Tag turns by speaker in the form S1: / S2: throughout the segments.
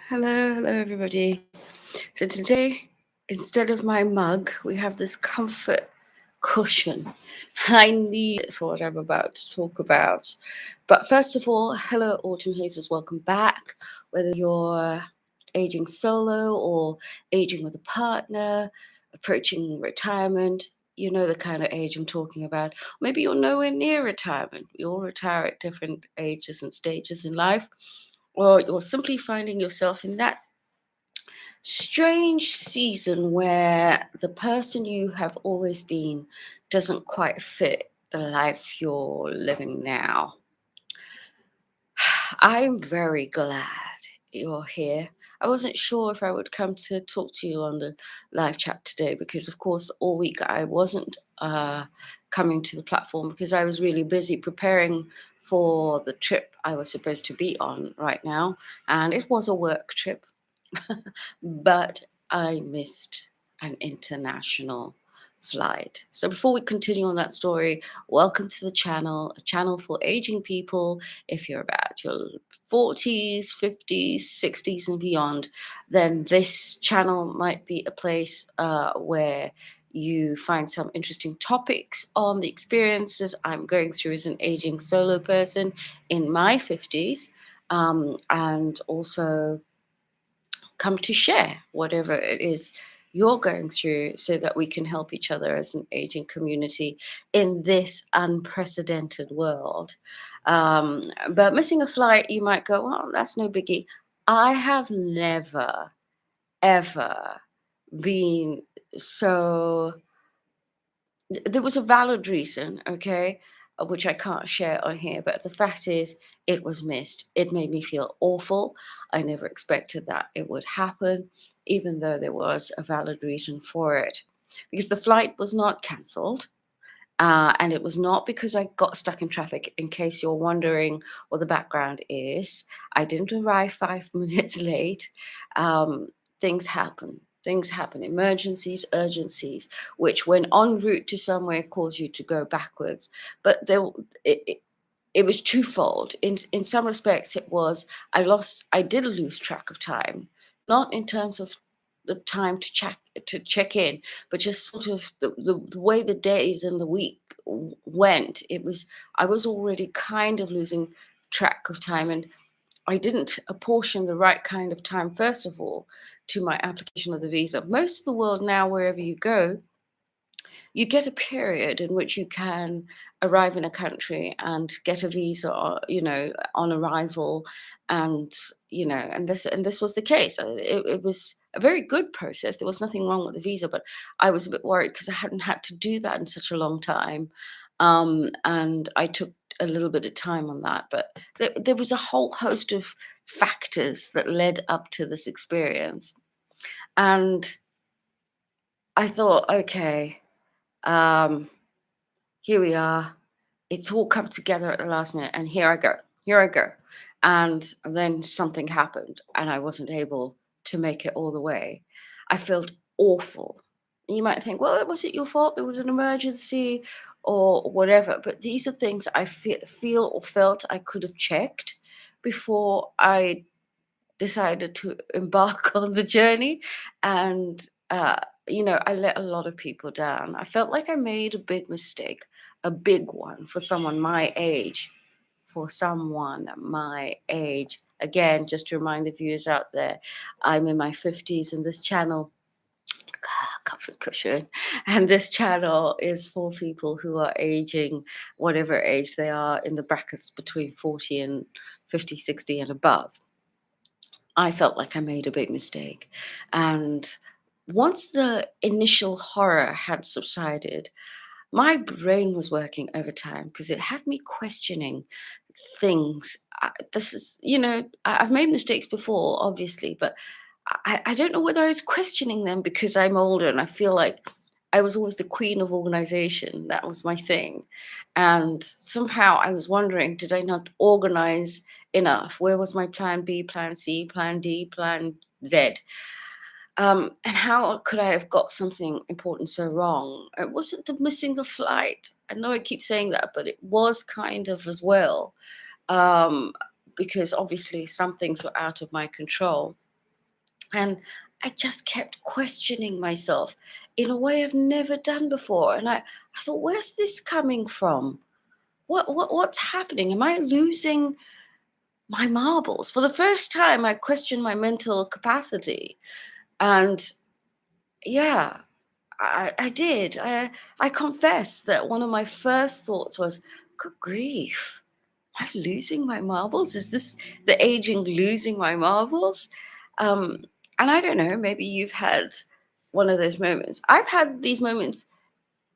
S1: Hello, everybody. So today, instead of my mug, we have this comfort cushion. I need it for what I'm about to talk about. But first of all, hello, Autumn Hazes. Welcome back. Whether you're aging solo or aging with a partner, approaching retirement, you know the kind of age I'm talking about. Maybe you're nowhere near retirement. We all retire at different ages and stages in life, or you're simply finding yourself in that strange season where the person you have always been doesn't quite fit the life you're living now. I'm very glad you're here. I wasn't sure if I would come to talk to you on the live chat today because, of course, all week I wasn't coming to the platform because I was really busy preparing for the trip I was supposed to be on right now. And it was a work trip, but I missed an international flight. So before we continue on that story, welcome to the channel, a channel for aging people. If you're about your 40s, 50s, 60s, and beyond, then this channel might be a place where you find some interesting topics on the experiences I'm going through as an aging solo person in my 50s, and also come to share whatever it is you're going through so that we can help each other as an aging community in this unprecedented world. But missing a flight, you might go, well, that's no biggie. I have never, ever been so there was a valid reason, okay, which I can't share on here, but the fact is, it was missed. It made me feel awful. I never expected that it would happen, even though there was a valid reason for it. Because the flight was not cancelled, and it was not because I got stuck in traffic, in case you're wondering what the background is. I didn't arrive 5 minutes late. Um, things happen. Things happen, emergencies, urgencies, which when en route to somewhere cause you to go backwards. But it was twofold. In some respects, it was I did lose track of time, not in terms of the time to check in, but just sort of the way the days and the week went. I was already kind of losing track of time, and I didn't apportion the right kind of time, first of all, to my application of the visa. Most of the world now, wherever you go, you get a period in which you can arrive in a country and get a visa, on arrival, and and this was the case. It was a very good process. There was nothing wrong with the visa, but I was a bit worried because I hadn't had to do that in such a long time, and I took a little bit of time on that. But there was a whole host of factors that led up to this experience, and I thought, okay. Um, Here we are. It's all come together at the last minute, and here I go. Here I go. And then something happened, and I wasn't able to make it all the way. I felt awful. You might think, well, was it your fault? There was an emergency or whatever. But these are things I feel or felt I could have checked before I decided to embark on the journey. And, I let a lot of people down. I felt like I made a big mistake, a big one for someone my age. For someone my age. Again, just to remind the viewers out there, I'm in my 50s, and this channel, comfort cushion, and this channel is for people who are aging, whatever age they are, in the brackets between 40 and 50, 60 and above. I felt like I made a big mistake. And once the initial horror had subsided, my brain was working overtime because it had me questioning things. I've made mistakes before, obviously, but I don't know whether I was questioning them because I'm older and I feel like I was always the queen of organization. That was my thing. And somehow I was wondering, did I not organize enough? Where was my plan B, plan C, plan D, plan Z? And how could I have got something important so wrong? It wasn't the missing the flight. I know I keep saying that, but it was kind of as well, um, because obviously some things were out of my control. And I just kept questioning myself in a way I've never done before. And I thought, where's this coming from? What's happening? Am I losing my marbles? For the first time, I questioned my mental capacity. And yeah, I did. I confess that one of my first thoughts was, good grief, am I losing my marbles? Is this the aging losing my marbles? Um, and I don't know, maybe you've had one of those moments. I've had these moments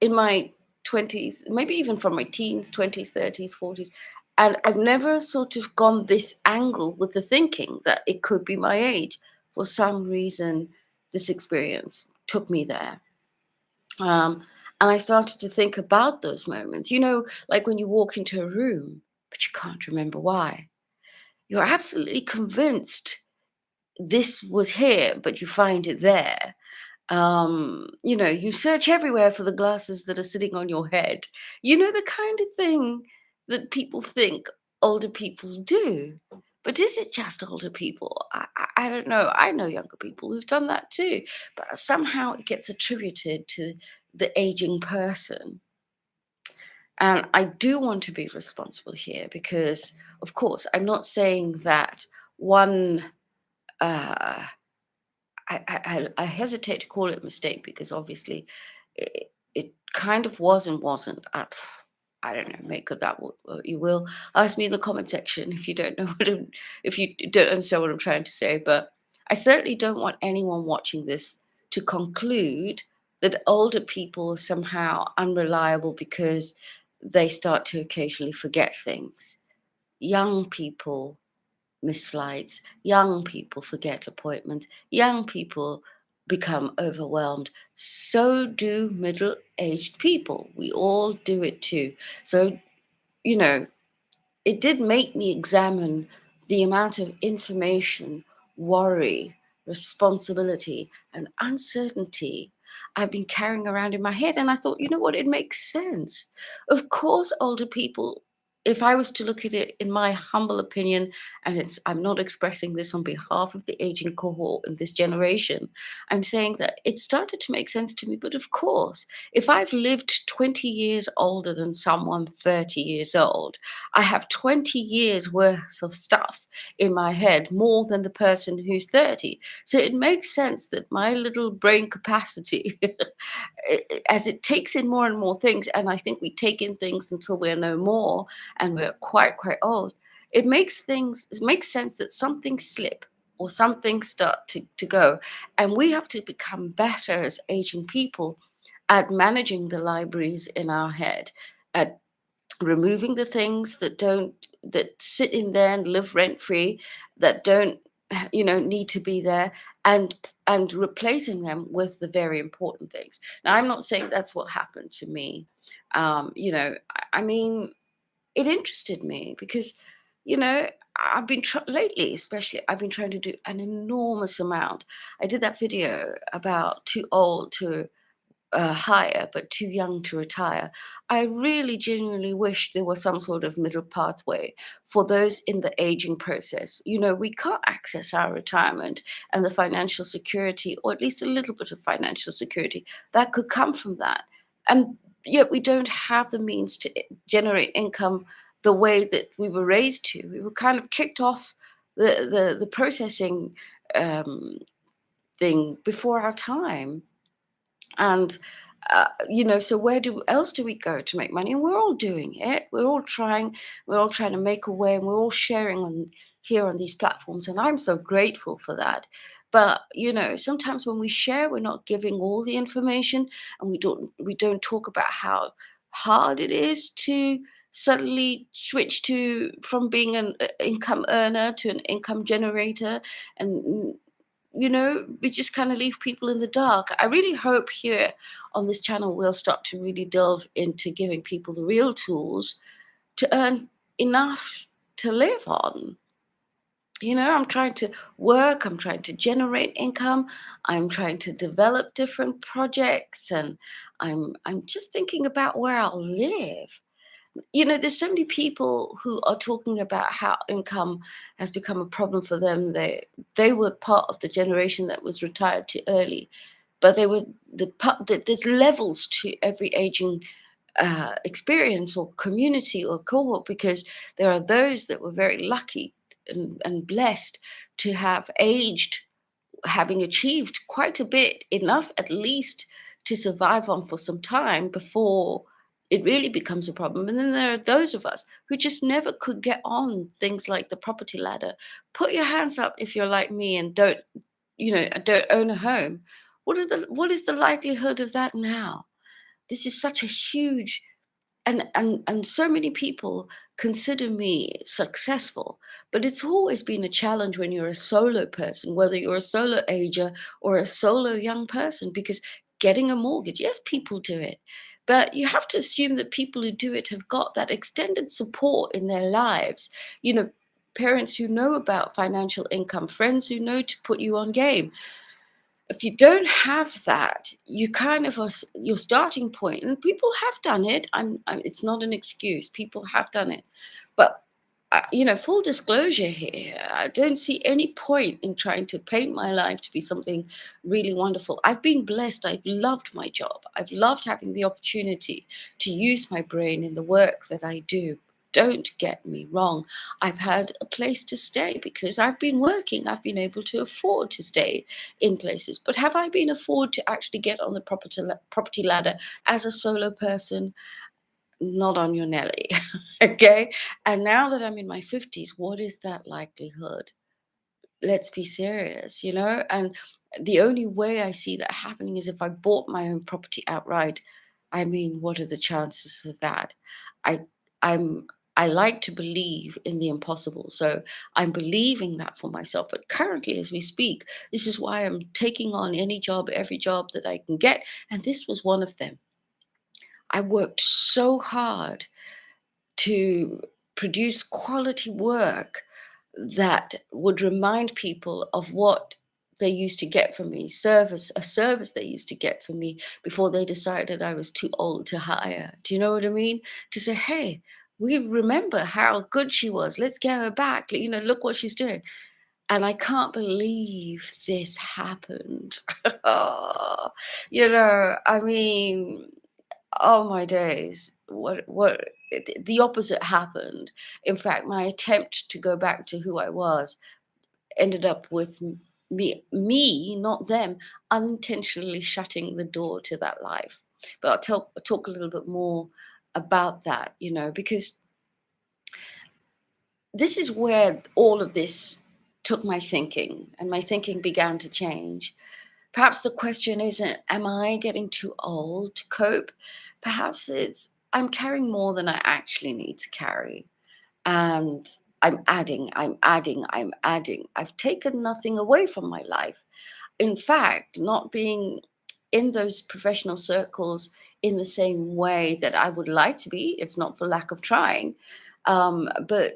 S1: in my 20s, maybe even from my teens, 20s, 30s, 40s. And I've never sort of gone this angle with the thinking that it could be my age. For some reason, this experience took me there. Um, and I started to think about those moments, like when you walk into a room, but you can't remember why. You're absolutely convinced this was here, but you find it there. You search everywhere for the glasses that are sitting on your head. The kind of thing that people think older people do. But is it just older people? I don't know. I know younger people who've done that too. But somehow it gets attributed to the aging person. And I do want to be responsible here because, of course, I'm not saying that one. Uh, I hesitate to call it a mistake because obviously it kind of was and wasn't. I don't know. Make of that what you will. Ask me in the comment section if you don't know if you don't understand what I'm trying to say. But I certainly don't want anyone watching this to conclude that older people are somehow unreliable because they start to occasionally forget things. Young people miss flights, young people forget appointments, young people become overwhelmed. So do middle aged people. We all do it too. So, you know, it did make me examine the amount of information, worry, responsibility, and uncertainty I've been carrying around in my head. And I thought, you know what? It makes sense. Of course, older people, if I was to look at it in my humble opinion, and I'm not expressing this on behalf of the aging cohort in this generation, I'm saying that it started to make sense to me. But of course, if I've lived 20 years older than someone 30 years old, I have 20 years worth of stuff in my head, more than the person who's 30. So it makes sense that my little brain capacity, as it takes in more and more things, and I think we take in things until we're no more and we're quite old, it makes sense that some things slip or some things start to go. And we have to become better as aging people at managing the libraries in our head, at removing the things that sit in there and live rent free, that don't need to be there, and replacing them with the very important things. Now, I'm not saying that's what happened to me. I mean, it interested me because you know I've been lately, especially I've been trying to do an enormous amount. I did that video about too old to hire, but too young to retire. I really genuinely wish there was some sort of middle pathway for those in the aging process. We can't access our retirement and the financial security, or at least a little bit of financial security that could come from that. And yet we don't have the means to generate income the way that we were raised to. We were kind of kicked off the processing um, thing before our time. And so where do else do we go to make money? And we're all doing it. We're all trying to make a way, and we're all sharing on here on these platforms, and I'm so grateful for that. But sometimes when we share, we're not giving all the information, and we don't talk about how hard it is to suddenly switch to from being an income earner to an income generator. And we just kind of leave people in the dark. I really hope here on this channel we'll start to really delve into giving people the real tools to earn enough to live on. I'm trying to work, I'm trying to generate income, I'm trying to develop different projects, and I'm just thinking about where I'll live. There's so many people who are talking about how income has become a problem for them. they were part of the generation that was retired too early, but they were there's levels to every aging experience or community or cohort, because there are those that were very lucky and blessed to have aged, having achieved quite a bit, enough at least to survive on for some time before it really becomes a problem. And then there are those of us who just never could get on things like the property ladder. Put your hands up if you're like me and don't own a home. What is the likelihood of that now? This is such a huge, and so many people consider me successful, but it's always been a challenge when you're a solo person, whether you're a solo ager or a solo young person, because getting a mortgage, yes, people do it, but you have to assume that people who do it have got that extended support in their lives, you know parents who know about financial income, friends who know to put you on game. If you don't have that, you kind of your starting point, and people have done it. It's not an excuse. People have done it, but full disclosure here, I don't see any point in trying to paint my life to be something really wonderful. I've been blessed. I've loved my job. I've loved having the opportunity to use my brain in the work that I do. Don't get me wrong. I've had a place to stay because I've been working. I've been able to afford to stay in places. But have I been afford to actually get on the property ladder as a solo person? Not on your Nelly. Okay. And now that I'm in my 50s, what is that likelihood? Let's be serious. And the only way I see that happening is if I bought my own property outright. I mean, what are the chances of that? I I'm I like to believe in the impossible. So I'm believing that for myself. But currently, as we speak, this is why I'm taking on any job, every job that I can get. And this was one of them. I worked so hard to produce quality work that would remind people of what they used to get from me, a service they used to get from me before they decided I was too old to hire. Do you know what I mean? To say, hey, we remember how good she was. Let's get her back. Look what she's doing. And I can't believe this happened. I mean, oh my days. The opposite happened. In fact, my attempt to go back to who I was ended up with me, not them, unintentionally shutting the door to that life. But talk a little bit more about that, because this is where all of this took my thinking, and my thinking began to change. Perhaps the question isn't, am I getting too old to cope? Perhaps it's, I'm carrying more than I actually need to carry. And I'm adding. I've taken nothing away from my life. In fact, not being in those professional circles in the same way that I would like to be, it's not for lack of trying. But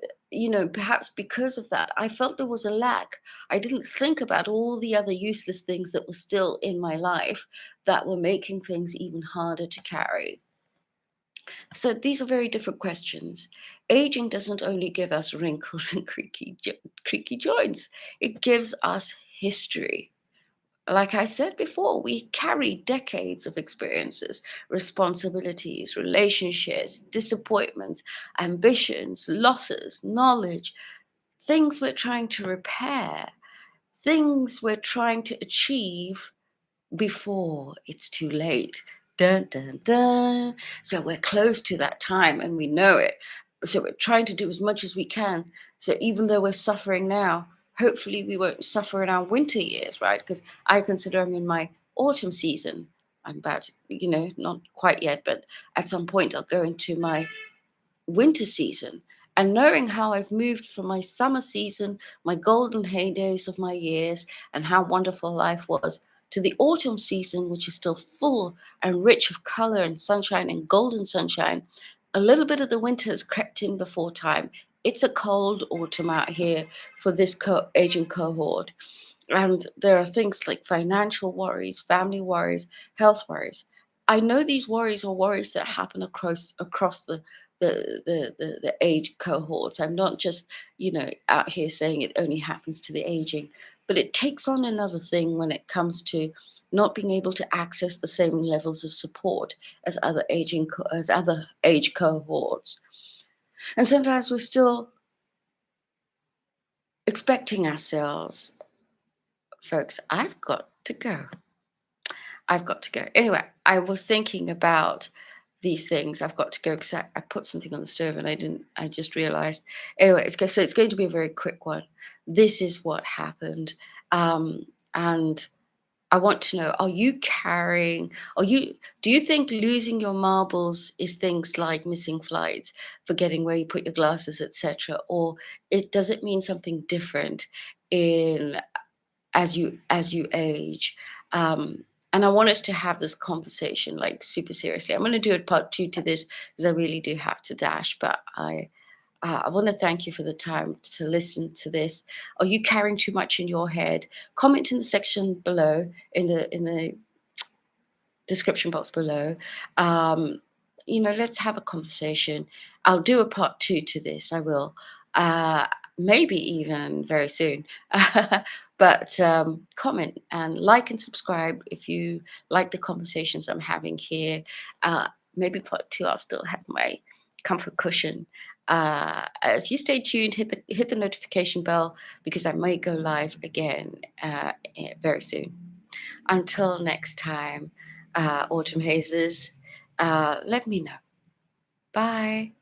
S1: perhaps because of that, I felt there was a lack. I didn't think about all the other useless things that were still in my life that were making things even harder to carry. So these are very different questions. Aging doesn't only give us wrinkles and creaky joints, it gives us history. Like I said before, we carry decades of experiences, responsibilities, relationships, disappointments, ambitions, losses, knowledge, things we're trying to repair, things we're trying to achieve before it's too late. Dun, dun, dun. So we're close to that time and we know it. So we're trying to do as much as we can. So even though we're suffering now, hopefully we won't suffer in our winter years, right? Because I consider I'm in my autumn season. I'm about, not quite yet, but at some point I'll go into my winter season. And knowing how I've moved from my summer season, my golden heydays of my years, and how wonderful life was, to the autumn season, which is still full and rich of color and sunshine and golden sunshine, a little bit of the winter has crept in before time. It's a cold autumn out here for this aging cohort. And there are things like financial worries, family worries, health worries. I know these worries are worries that happen across the age cohorts. I'm not just, out here saying it only happens to the aging. but it takes on another thing when it comes to not being able to access the same levels of support as as other age cohorts. And sometimes we're still expecting ourselves, folks, I've got to go. I've got to go. Anyway, I was thinking about these things. I've got to go because I put something on the stove and I just realized. Anyway, so it's going to be a very quick one. This is what happened. And I want to know, do you think losing your marbles is things like missing flights, forgetting where you put your glasses, etc., or does it mean something different in as you age? And I want us to have this conversation like super seriously. I'm going to do a part two to this because I really do have to dash, but I want to thank you for the time to listen to this. Are you carrying too much in your head? Comment in the section below, in the description box below. Um, let's have a conversation. I'll do a part two to this. I will. Uh, Maybe even very soon. But comment and like and subscribe if you like the conversations I'm having here. Uh, Maybe part two, I'll still have my comfort cushion. If you stay tuned, hit the notification bell because I might go live again very soon. Until next time, Autumn Hazes, let me know. Bye.